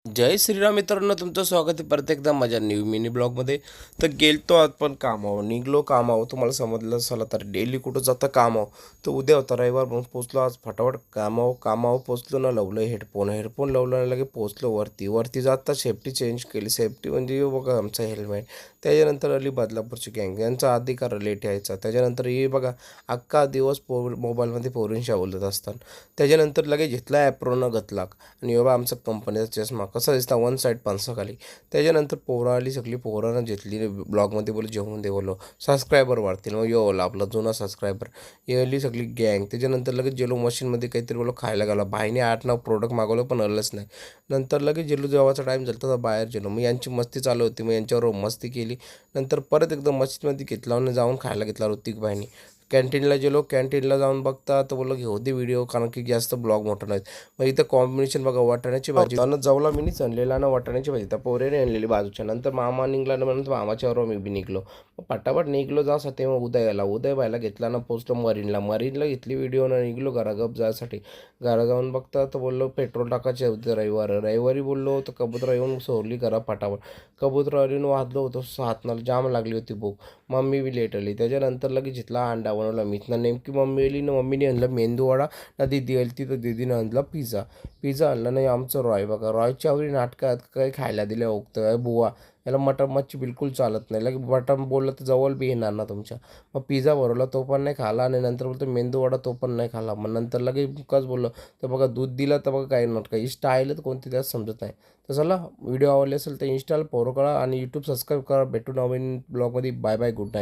जय श्रीराम मित्रांनो, तुमचं स्वागत आहे परत एकदा माझ्या न्यू मिनी ब्लॉगमध्ये. तर गेलतो आज पण कामावर, निघलो कामावर. तुम्हाला समजलं असेल तर डेली कुठं जातं कामावर. तर उद्या होता रविवार म्हणून पोचलो आज फटाफट कामावर पोचलो ना. लावलं हेडफोन लावलं ना, लगे पोचलो वरती जाता सेफ्टी चेंज केली. सेफ्टी म्हणजे हे बघा आमचं हेल्मेट. त्याच्यानंतर आली बदलापूरची गँग, यांचा अधिकार लेट यायचा. त्याच्यानंतर हे बघा अख्खा दिवस मोबाईलमध्ये पोरींशी बोलत असतात. त्याच्यानंतर लगेच घेतला ॲप्रोनं घातला आणि बाबा आमचा कंपनीचा चष्मा कसा दिसता वन साईड खाली. त्याच्यानंतर पोरं आली सगळी, पोरानं घेतली ब्लॉगमध्ये बोलू जेवून दे बोललो सबस्क्रायबर वाढतील. मग यो आपला जुना सबस्क्रायबर येली सगळी गँग. त्याच्यानंतर लगेच जेलो मशीनमध्ये काहीतरी बोलो खायला गेलो. भाईने 8-9 प्रोडक्ट मागवलं पण आलंच नाही. नंतर लगेच जेलो जेवायचा टाईम झाला तर बाहेर गेलो. मग यांची मस्ती चालू होती, मग यांच्यावर मस्ती केली. नंतर परत एकदम मशीनमध्ये घेतला आणि जाऊन खायला घेतला ऋतिक भाईने. कॅन्टीनला गेलो, कॅन्टीनला जाऊन बघता तर बोललो घेऊ दे व्हिडिओ, कारण की जास्त ब्लॉग मोठा नाही. मग इथं कॉम्बिनेशन बघा, वाटाण्याची भाजी त्यानं जवला मी नाही आणलेला ना वाटाण्याची भाजी, त्या पोरेने आणलेली बाजूच्या. नंतर मामा निघला ना, म्हणून मामाच्यावर मी बी निघलो. मग पटापट निघलो जासाठी. मग उदय व्हायला घेतला ना, पोचलो मरीनला घेतली व्हिडिओ ना, निघलो घरागप जायसाठी. घरा जाऊन बघता तर बोललो पेट्रोल टाकायचे होते रविवारी बोललो तर कबूतरा येऊन सोडली घरा फटाफट. कबूतरा येऊन वाजलो होतो 7 जाम लागली होती भूक. मम्मी बी लेट आली. त्याच्यानंतर लगेच घेतला अंडा बनवला मीच ना. नेमकी मम्मी आली ना, मम्मीने आणलं मेंदूवडा ना, दीदी आली ती तर दीदीने आणला पिझ्झा आणला. नाही आमचं रॉय बघा, रॉयच्या आवडी नाटकात काही खायला दिलं ओगतं बुवा. याला मटण मच्छी बिलकुल चालत नाही. लगे मटण बोललं तर जवळ बी येणार ना तुमच्या. मग पिझ्झा भरवला तो पण नाही खाला, आणि नंतर बोलतो मेंदूवडा तो पण नाही खाला. मग नंतर लगे बुकाच बोललो तर बघा दूध दिलं तर बघा काही नाटक इष्ट आहे तर कोणती त्यात समजत नाही. तर चला, व्हिडिओ आवडले असेल तर इन्स्टाला फॉलो करा आणि यूट्यूब सबस्क्राईब करा. भेटू नवीन ब्लॉगमध्ये. Bye bye, good night.